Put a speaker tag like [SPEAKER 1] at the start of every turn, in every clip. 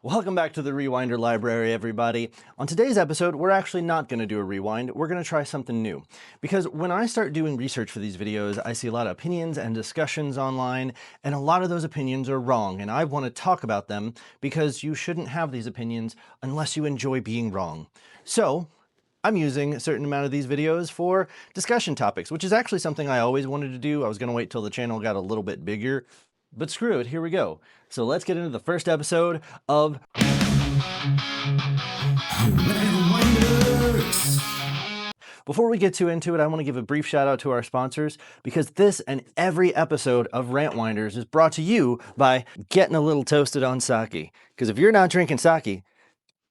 [SPEAKER 1] Welcome back to the Rewinder Library, everybody. On today's episode, we're actually not going to do a rewind. We're going to try something new. Because when I start doing research for these videos, I see a lot of opinions and discussions online, and a lot of those opinions are wrong, and I want to talk about them because you shouldn't have these opinions unless you enjoy being wrong. So, I'm using a certain amount of these videos for discussion topics, which is actually something I always wanted to do. I was going to wait till the channel got a little bit bigger, but screw it, here we go. So let's get into the first episode of Before we get too into it, I want to give a brief shout out to our sponsors, because this and every episode of Rantwinders is brought to you by getting a little toasted on sake. Because if you're not drinking sake,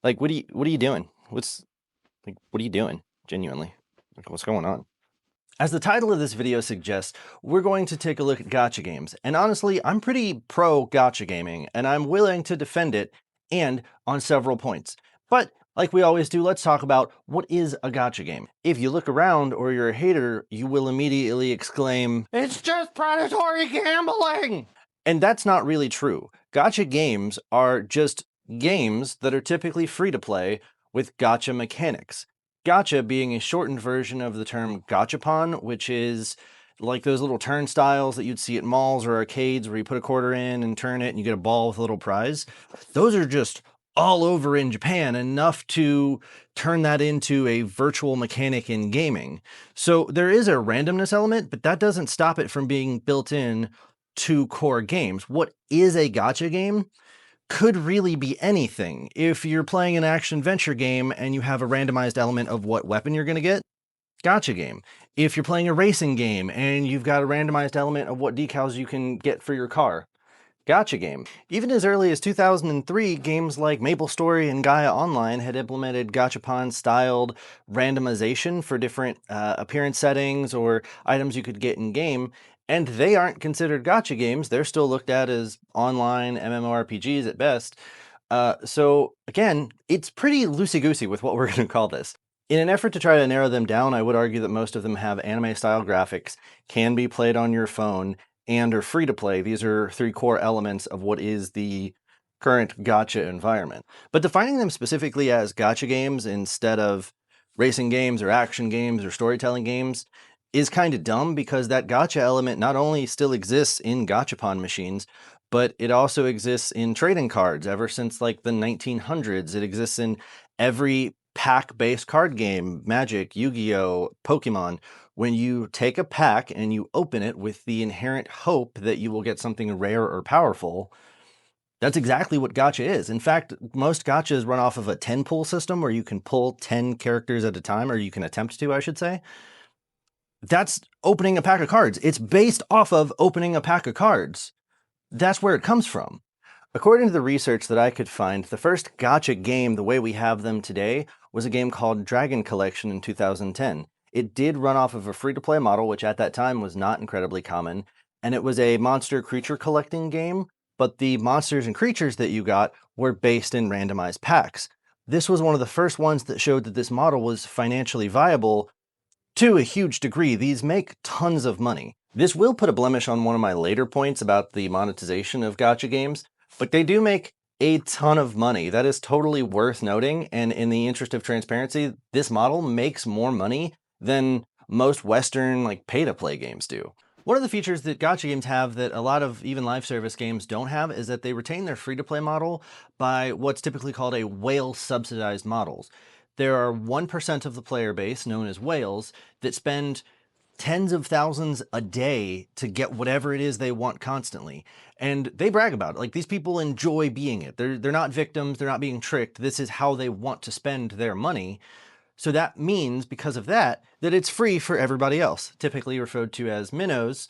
[SPEAKER 1] like what are you doing? What are you doing? Genuinely. Like, what's going on? As the title of this video suggests, we're going to take a look at gacha games. And honestly, I'm pretty pro gacha gaming, and I'm willing to defend it, and on several points. But like we always do, let's talk about what is a gacha game. If you look around or you're a hater, you will immediately exclaim, "It's just predatory gambling!" And that's not really true. Gacha games are just games that are typically free to play with gacha mechanics. Gacha being a shortened version of the term gachapon, which is like those little turnstiles that you'd see at malls or arcades where you put a quarter in and turn it and you get a ball with a little prize. Those are just all over in Japan, enough to turn that into a virtual mechanic in gaming. So there is a randomness element, but that doesn't stop it from being built in to core games. What is a gacha game? Could really be anything. If you're playing an action-adventure game and you have a randomized element of what weapon you're going to get, gacha game. If you're playing a racing game and you've got a randomized element of what decals you can get for your car, gacha game. Even as early as 2003, games like MapleStory and Gaia Online had implemented gachapon-styled randomization for different appearance settings or items you could get in-game, and they aren't considered gacha games. They're still looked at as online MMORPGs at best. So again, it's pretty loosey-goosey with what we're going to call this. In an effort to try to narrow them down, I would argue that most of them have anime-style graphics, can be played on your phone, and are free to play. These are three core elements of what is the current gacha environment. But defining them specifically as gacha games instead of racing games or action games or storytelling games is kind of dumb, because that gacha element not only still exists in gachapon machines, but it also exists in trading cards ever since like the 1900s. It exists in every pack-based card game, Magic, Yu-Gi-Oh, Pokemon. When you take a pack and you open it with the inherent hope that you will get something rare or powerful, that's exactly what gacha is. In fact, most gachas run off of a 10 pull system where you can pull 10 characters at a time, or you can attempt to, I should say. That's opening a pack of cards. It's based off of opening a pack of cards. That's where it comes from. According to the research that I could find, the first gacha game the way we have them today was a game called Dragon Collection in 2010. It did run off of a free-to-play model, which at that time was not incredibly common, and it was a monster creature collecting game, but the monsters and creatures that you got were based in randomized packs. This was one of the first ones that showed that this model was financially viable to a huge degree. These make tons of money. This will put a blemish on one of my later points about the monetization of gacha games, but they do make a ton of money. That is totally worth noting, and in the interest of transparency, this model makes more money than most Western like pay-to-play games do. One of the features that gacha games have that a lot of even live service games don't have is that they retain their free-to-play model by what's typically called a whale subsidized models. There are 1% of the player base, known as whales, that spend tens of thousands a day to get whatever it is they want constantly. And they brag about it. Like, these people enjoy being it. They're not victims, they're not being tricked. This is how they want to spend their money. So that means, because of that, that it's free for everybody else, typically referred to as minnows.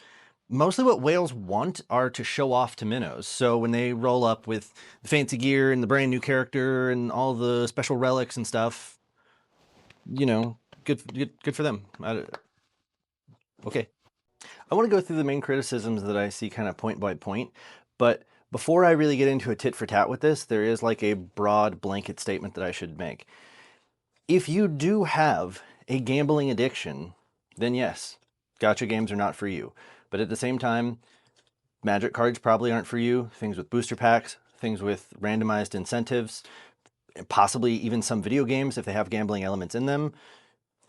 [SPEAKER 1] Mostly what whales want are to show off to minnows. So when they roll up with the fancy gear and the brand new character and all the special relics and stuff, you know, good for them. Okay. I want to go through the main criticisms that I see kind of point by point, but before I really get into a tit for tat with this, there is like a broad blanket statement that I should make. If you do have a gambling addiction, then yes, gacha games are not for you. But at the same time, Magic cards probably aren't for you. Things with booster packs, things with randomized incentives, possibly even some video games if they have gambling elements in them,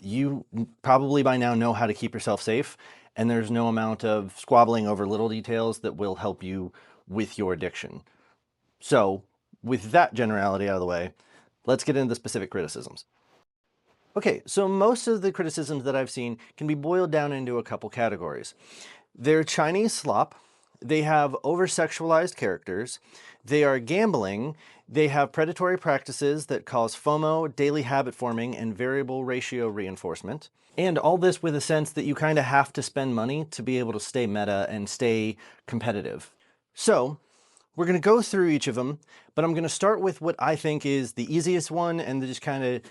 [SPEAKER 1] you probably by now know how to keep yourself safe, and there's no amount of squabbling over little details that will help you with your addiction. So, with that generality out of the way, let's get into the specific criticisms. Okay, so most of the criticisms that I've seen can be boiled down into a couple categories. They're Chinese slop, they have over-sexualized characters, they are gambling, they have predatory practices that cause FOMO, daily habit forming, and variable ratio reinforcement. And all this with a sense that you kind of have to spend money to be able to stay meta and stay competitive. So, we're going to go through each of them, but I'm going to start with what I think is the easiest one and just kind of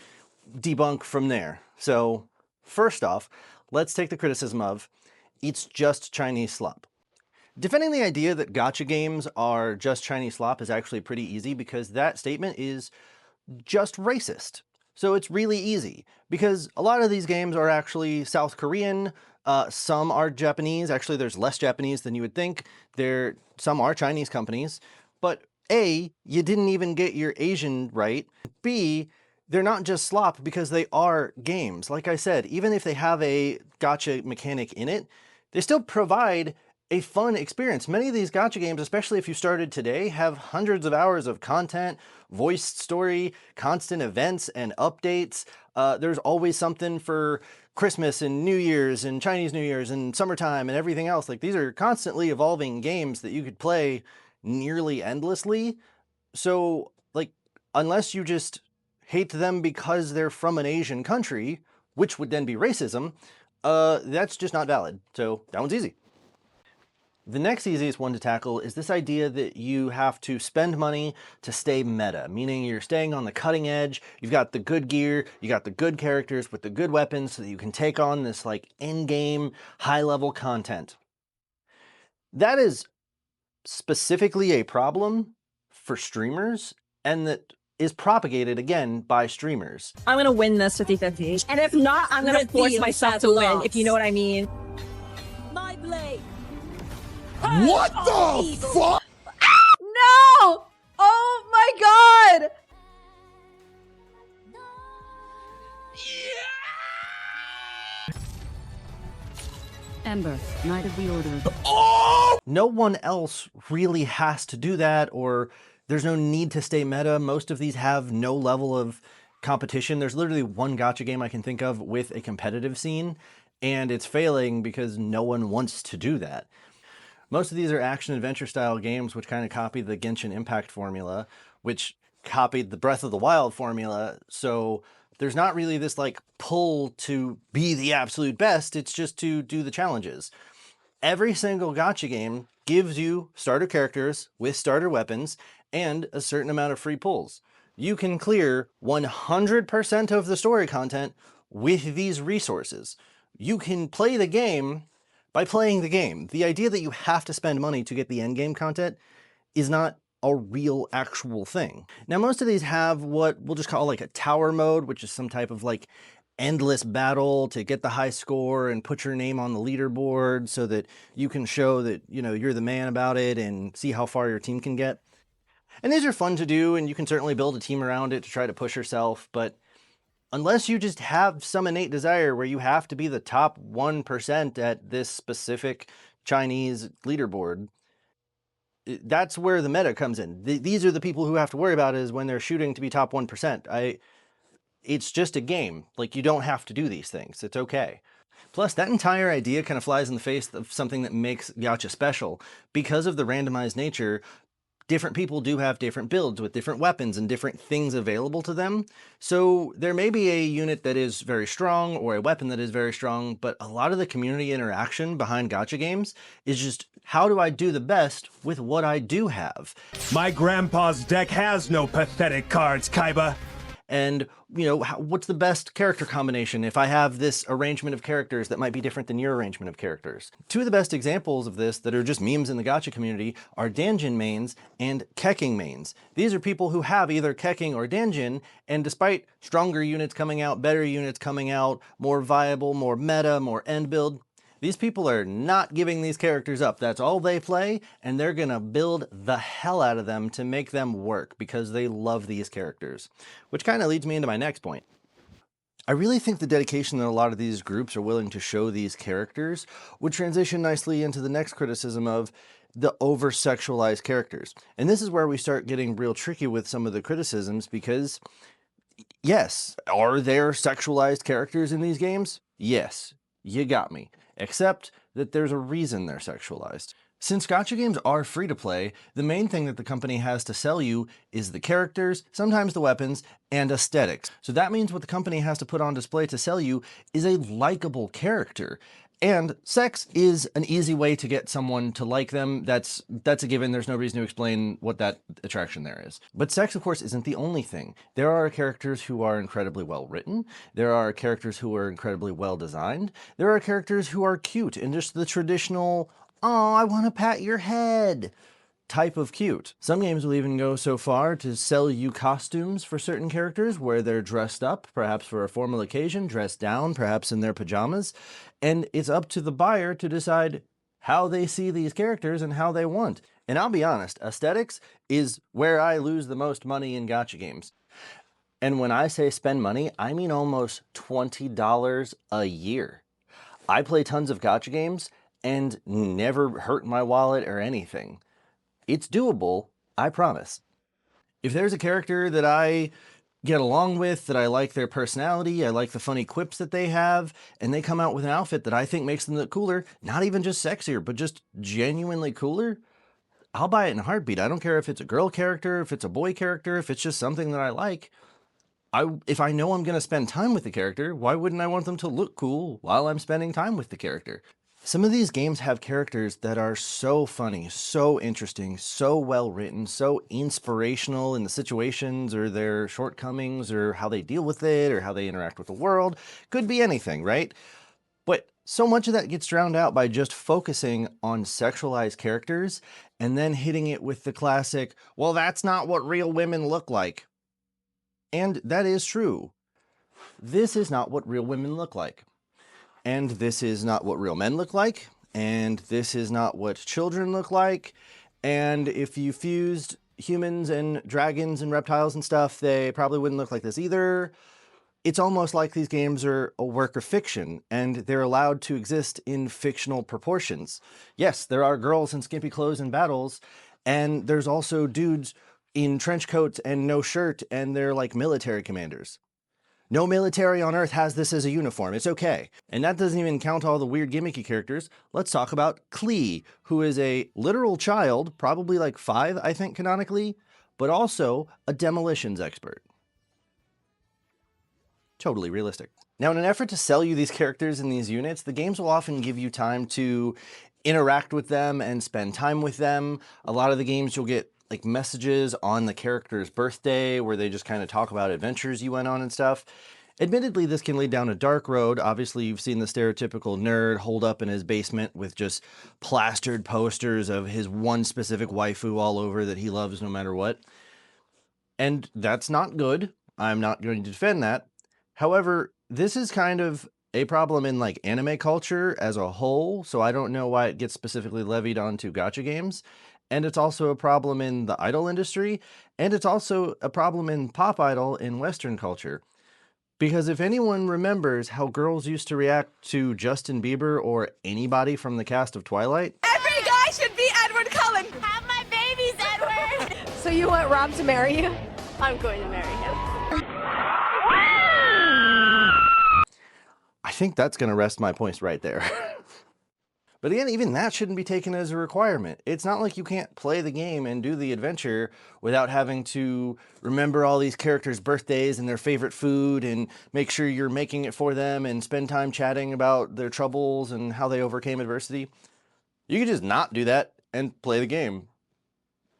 [SPEAKER 1] debunk from there. So, first off, let's take the criticism of, it's just Chinese slop. Defending the idea that gacha games are just Chinese slop is actually pretty easy because that statement is just racist. So it's really easy because a lot of these games are actually South Korean, some are Japanese. Actually, there's less Japanese than you would think. Some are Chinese companies, but A, you didn't even get your Asian right. B, they're not just slop because they are games. Like I said, even if they have a gacha mechanic in it, they still provide a fun experience. Many of these gacha games, especially if you started today, have hundreds of hours of content, voiced story, constant events and updates. There's always something for Christmas and New Year's and Chinese New Year's and summertime and everything else. Like, these are constantly evolving games that you could play nearly endlessly. So, like, unless you just hate them because they're from an Asian country, which would then be racism, that's just not valid. So that one's easy. The next easiest one to tackle is this idea that you have to spend money to stay meta, meaning you're staying on the cutting edge, you've got the good gear, you got the good characters with the good weapons so that you can take on this like in-game high-level content. That is specifically a problem for streamers, and that is propagated again by streamers.
[SPEAKER 2] I'm gonna win this 50-50. And if not, I'm gonna force myself to win, if you know what I mean.
[SPEAKER 3] My blade.
[SPEAKER 4] What the fuck?
[SPEAKER 2] No! Oh my god!
[SPEAKER 3] Ember, Knight of the Order.
[SPEAKER 4] Oh!
[SPEAKER 1] No one else really has to do that, or there's no need to stay meta. Most of these have no level of competition. There's literally one gacha game I can think of with a competitive scene, and it's failing because no one wants to do that. Most of these are action-adventure style games which kind of copy the Genshin Impact formula, which copied the Breath of the Wild formula, so there's not really this like pull to be the absolute best, it's just to do the challenges. Every single gacha game gives you starter characters with starter weapons and a certain amount of free pulls. You can clear 100% of the story content with these resources. You can play the game by playing the game. The idea that you have to spend money to get the endgame content is not a real actual thing. Now, most of these have what we'll just call like a tower mode, which is some type of like endless battle to get the high score and put your name on the leaderboard so that you can show that, you know, you're the man about it and see how far your team can get. And these are fun to do, and you can certainly build a team around it to try to push yourself, but unless you just have some innate desire where you have to be the top 1% at this specific Chinese leaderboard, that's where the meta comes in. These are the people who have to worry about it is when they're shooting to be top 1%. It's just a game. Like, you don't have to do these things. It's okay. Plus, that entire idea kind of flies in the face of something that makes Gacha special. Because of the randomized nature, different people do have different builds with different weapons and different things available to them. So there may be a unit that is very strong or a weapon that is very strong, but a lot of the community interaction behind gacha games is just, how do I do the best with what I do have?
[SPEAKER 4] My grandpa's deck has no pathetic cards, Kaiba.
[SPEAKER 1] And, you know, what's the best character combination if I have this arrangement of characters that might be different than your arrangement of characters? Two of the best examples of this that are just memes in the gacha community are Danjin mains and Keking mains. These are people who have either Keking or Danjin, and despite stronger units coming out, better units coming out, more viable, more meta, more end build, These people are not giving these characters up. That's all they play, and they're gonna build the hell out of them to make them work because they love these characters. Which kind of leads me into my next point. I really think the dedication that a lot of these groups are willing to show these characters would transition nicely into the next criticism of the over-sexualized characters. And this is where we start getting real tricky with some of the criticisms because, yes, are there sexualized characters in these games? Yes, you got me. Except that there's a reason they're sexualized. Since gacha games are free to play, the main thing that the company has to sell you is the characters, sometimes the weapons, and aesthetics. So that means what the company has to put on display to sell you is a likable character. And sex is an easy way to get someone to like them. That's a given. There's no reason to explain what that attraction there is. But sex, of course, isn't the only thing. There are characters who are incredibly well written. There are characters who are incredibly well designed. There are characters who are cute and just the traditional, "Oh, I want to pat your head" type of cute. Some games will even go so far to sell you costumes for certain characters where they're dressed up, perhaps for a formal occasion, dressed down, perhaps in their pajamas, and it's up to the buyer to decide how they see these characters and how they want. And I'll be honest, aesthetics is where I lose the most money in gacha games. And when I say spend money, I mean almost $20 a year. I play tons of gacha games and never hurt my wallet or anything. It's doable, I promise. If there's a character that I get along with, that I like their personality, I like the funny quips that they have, and they come out with an outfit that I think makes them look cooler, not even just sexier, but just genuinely cooler, I'll buy it in a heartbeat. I don't care if it's a girl character, if it's a boy character, if it's just something that I like. If I know I'm going to spend time with the character, why wouldn't I want them to look cool while I'm spending time with the character? Some of these games have characters that are so funny, so interesting, so well written, so inspirational in the situations or their shortcomings or how they deal with it or how they interact with the world. Could be anything, right? But so much of that gets drowned out by just focusing on sexualized characters and then hitting it with the classic, well, that's not what real women look like. And that is true. This is not what real women look like. And this is not what real men look like, and this is not what children look like, and if you fused humans and dragons and reptiles and stuff, they probably wouldn't look like this either. It's almost like these games are a work of fiction, and they're allowed to exist in fictional proportions. Yes, there are girls in skimpy clothes in battles, and there's also dudes in trench coats and no shirt, and they're like military commanders. No military on Earth has this as a uniform. It's okay. And that doesn't even count all the weird gimmicky characters. Let's talk about Klee, who is a literal child, probably like 5, I think, canonically, but also a demolitions expert. Totally realistic. Now, in an effort to sell you these characters in these units, the games will often give you time to interact with them and spend time with them. A lot of the games you'll get like messages on the character's birthday where they just kind of talk about adventures you went on and stuff. Admittedly, this can lead down a dark road. Obviously, you've seen the stereotypical nerd holed up in his basement with just plastered posters of his one specific waifu all over that he loves no matter what. And that's not good. I'm not going to defend that. However, this is kind of a problem in like anime culture as a whole, so I don't know why it gets specifically levied onto gacha games. And it's also a problem in the idol industry, and it's also a problem in pop idol in Western culture. Because if anyone remembers how girls used to react to Justin Bieber or anybody from the cast of Twilight,
[SPEAKER 2] Every guy should be Edward Cullen.
[SPEAKER 5] Have my babies, Edward!
[SPEAKER 2] So you want Rob to marry you?
[SPEAKER 5] I'm going to marry him.
[SPEAKER 1] I think that's going to rest my points right there. But again, even that shouldn't be taken as a requirement. It's not like you can't play the game and do the adventure without having to remember all these characters' birthdays and their favorite food and make sure you're making it for them and spend time chatting about their troubles and how they overcame adversity. You can just not do that and play the game.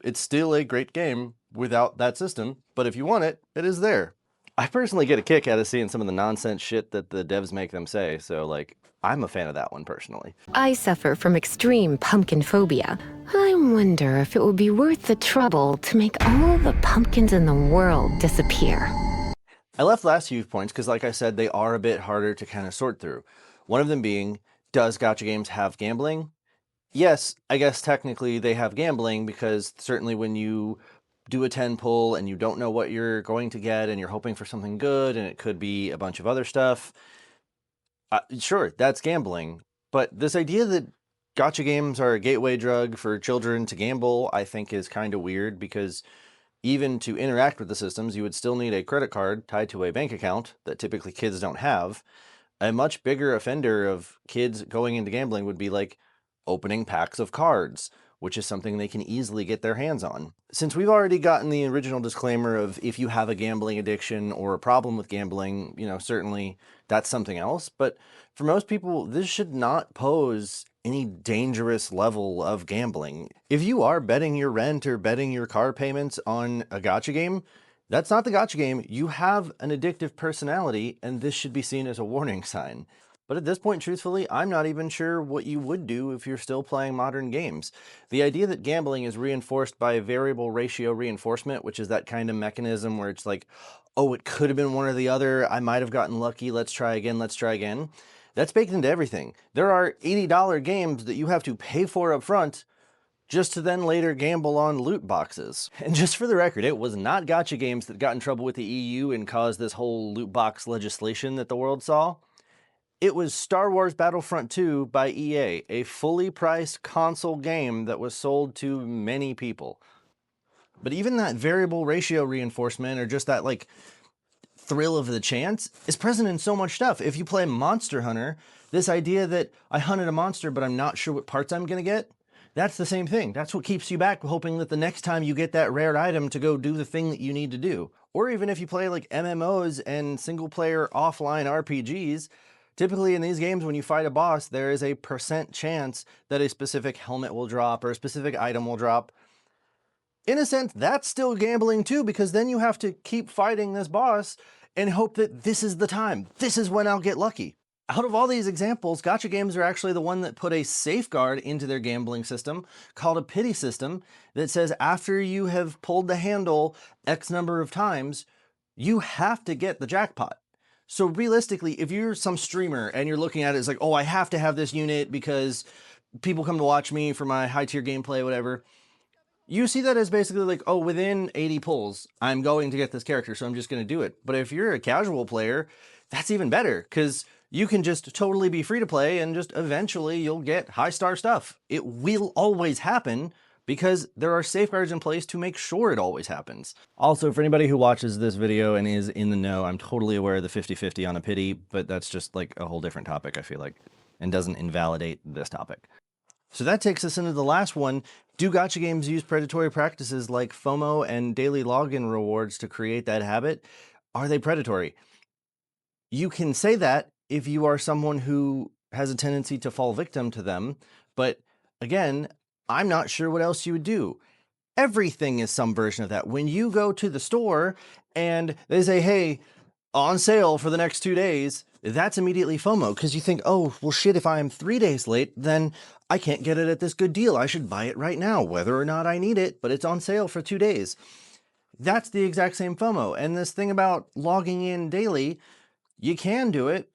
[SPEAKER 1] It's still a great game without that system, but if you want it, it is there. I personally get a kick out of seeing some of the nonsense shit that the devs make them say, so like, I'm a fan of that one personally.
[SPEAKER 6] I suffer from extreme pumpkin phobia. I wonder if it would be worth the trouble to make all the pumpkins in the world disappear.
[SPEAKER 1] I left last few points because, like I said, they are a bit harder to kind of sort through. One of them being Does gacha games have gambling? Yes, I guess technically they have gambling, because certainly when you do a 10 pull and you don't know what you're going to get and you're hoping for something good and it could be a bunch of other stuff, sure, that's gambling. But this idea that gacha games are a gateway drug for children to gamble, I think is kind of weird, because even to interact with the systems, you would still need a credit card tied to a bank account that typically kids don't have. A much bigger offender of kids going into gambling would be like opening packs of cards, which is something they can easily get their hands on. Since we've already gotten the original disclaimer of if you have a gambling addiction or a problem with gambling, certainly that's something else. But for most people, this should not pose any dangerous level of gambling. If you are betting your rent or betting your car payments on a gacha game, that's not the gacha game. You have an addictive personality, and this should be seen as a warning sign. But at this point, truthfully, I'm not even sure what you would do if you're still playing modern games. The idea that gambling is reinforced by variable ratio reinforcement, which is that kind of mechanism where it's like, oh, it could have been one or the other, I might have gotten lucky, let's try again, let's try again. That's baked into everything. There are $80 games that you have to pay for up front just to then later gamble on loot boxes. And just for the record, it was not gacha games that got in trouble with the EU and caused this whole loot box legislation that the world saw. It was Star Wars Battlefront 2 by EA, a fully priced console game that was sold to many people. But even that variable ratio reinforcement, or just that like thrill of the chance, is present in so much stuff. If you play Monster Hunter, this idea that I hunted a monster but I'm not sure what parts I'm gonna get, that's the same thing. That's what keeps you back, hoping that the next time you get that rare item to go do the thing that you need to do. Or even if you play like MMOs and single player offline RPGs, typically in these games when you fight a boss, there is a % chance that a specific helmet will drop or a specific item will drop. In a sense, that's still gambling too, because then you have to keep fighting this boss and hope that this is the time. This is when I'll get lucky. Out of all these examples, gacha games are actually the one that put a safeguard into their gambling system called a pity system that says after you have pulled the handle X number of times, you have to get the jackpot. So realistically, if you're some streamer and you're looking at it as like, oh, I have to have this unit because people come to watch me for my high tier gameplay, whatever, you see that as basically like, oh, within 80 pulls, I'm going to get this character, so I'm just going to do it. But if you're a casual player, that's even better, because you can just totally be free to play and just eventually you'll get high star stuff. It will always happen because there are safeguards in place to make sure it always happens. Also, for anybody who watches this video and is in the know, I'm totally aware of the 50-50 on a pity, but that's just like a whole different topic, I feel like, and doesn't invalidate this topic. So that takes us into the last one. Do gacha games use predatory practices like FOMO and daily login rewards to create that habit? Are they predatory? You can say that if you are someone who has a tendency to fall victim to them, but again, I'm not sure what else you would do. Everything is some version of that. When you go to the store and they say, hey, on sale for the next 2 days, that's immediately FOMO, because you think, oh, well shit, if I'm 3 days late, then I can't get it at this good deal. I should buy it right now, whether or not I need it, but it's on sale for 2 days. That's the exact same FOMO. And this thing about logging in daily, you can do it,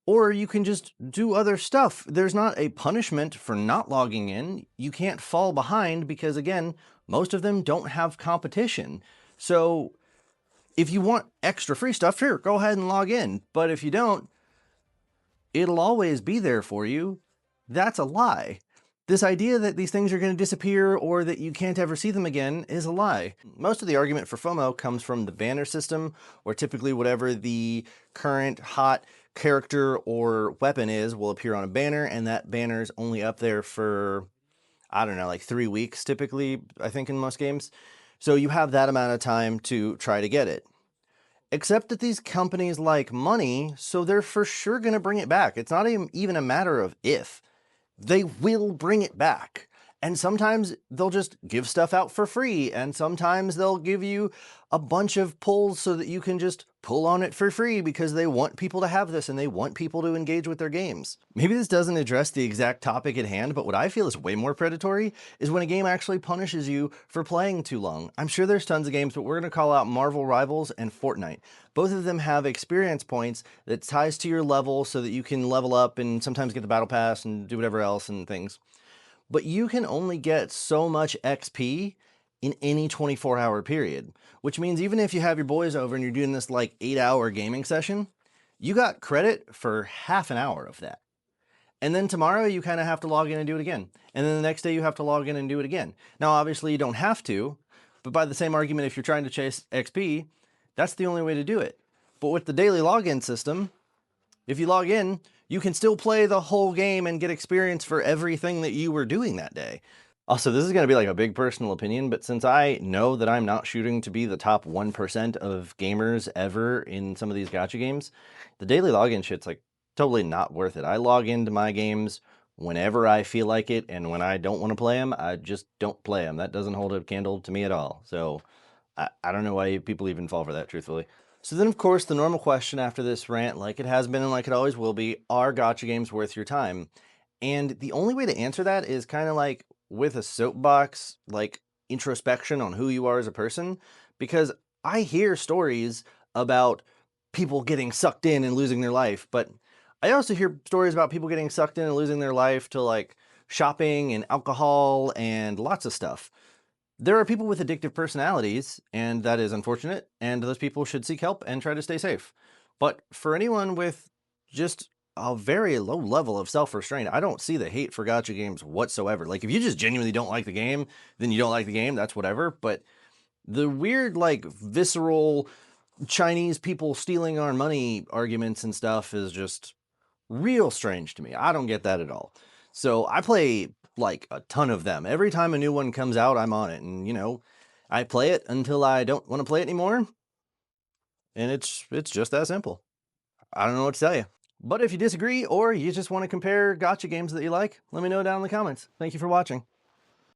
[SPEAKER 1] or you can just do other stuff. There's not a punishment for not logging in. You can't fall behind because, again, most of them don't have competition. So if you want extra free stuff, sure, go ahead and log in. But if you don't, it'll always be there for you. That's a lie. This idea that these things are going to disappear or that you can't ever see them again is a lie. Most of the argument for FOMO comes from the banner system, where typically whatever the current hot character or weapon is will appear on a banner, and that banner is only up there for, I don't know, like 3 weeks typically, I think, in most games. So you have that amount of time to try to get it. Except that these companies like money, so they're for sure going to bring it back. It's not even a matter of if. They will bring it back. And sometimes they'll just give stuff out for free, and sometimes they'll give you a bunch of pulls so that you can just pull on it for free because they want people to have this and they want people to engage with their games. Maybe this doesn't address the exact topic at hand, but what I feel is way more predatory is when a game actually punishes you for playing too long. I'm sure there's tons of games, but we're going to call out Marvel Rivals and Fortnite. Both of them have experience points that ties to your level so that you can level up and sometimes get the battle pass and do whatever else and things. But you can only get so much XP in any 24-hour period, which means even if you have your boys over and you're doing this like 8-hour gaming session, you got credit for half an hour of that. And then tomorrow you kind of have to log in and do it again. And then the next day you have to log in and do it again. Now, obviously you don't have to, but by the same argument, if you're trying to chase XP, that's the only way to do it. But with the daily login system, if you log in, you can still play the whole game and get experience for everything that you were doing that day. Also, this is going to be like a big personal opinion, but since I know that I'm not shooting to be the top 1% of gamers ever in some of these gacha games, the daily login shit's like totally not worth it. I log into my games whenever I feel like it, and when I don't want to play them, I just don't play them. That doesn't hold a candle to me at all. So I don't know why people even fall for that, truthfully. So then, of course, the normal question after this rant, like it has been and like it always will be, are gacha games worth your time? And the only way to answer that is kind of like with a soapbox, like introspection on who you are as a person, because I hear stories about people getting sucked in and losing their life, but I also hear stories about people getting sucked in and losing their life to like shopping and alcohol and lots of stuff. There are people with addictive personalities, and that is unfortunate, and those people should seek help and try to stay safe. But for anyone with just a very low level of self-restraint, I don't see the hate for gacha games whatsoever. Like, if you just genuinely don't like the game, then you don't like the game, that's whatever. But the weird, like, visceral Chinese people stealing our money arguments and stuff is just real strange to me. I don't get that at all. So I play like a ton of them. Every time a new one comes out, I'm on it. And, you know, I play it until I don't want to play it anymore. And it's just that simple. I don't know what to tell you. But if you disagree or you just want to compare gacha games that you like, let me know down in the comments. Thank you for watching.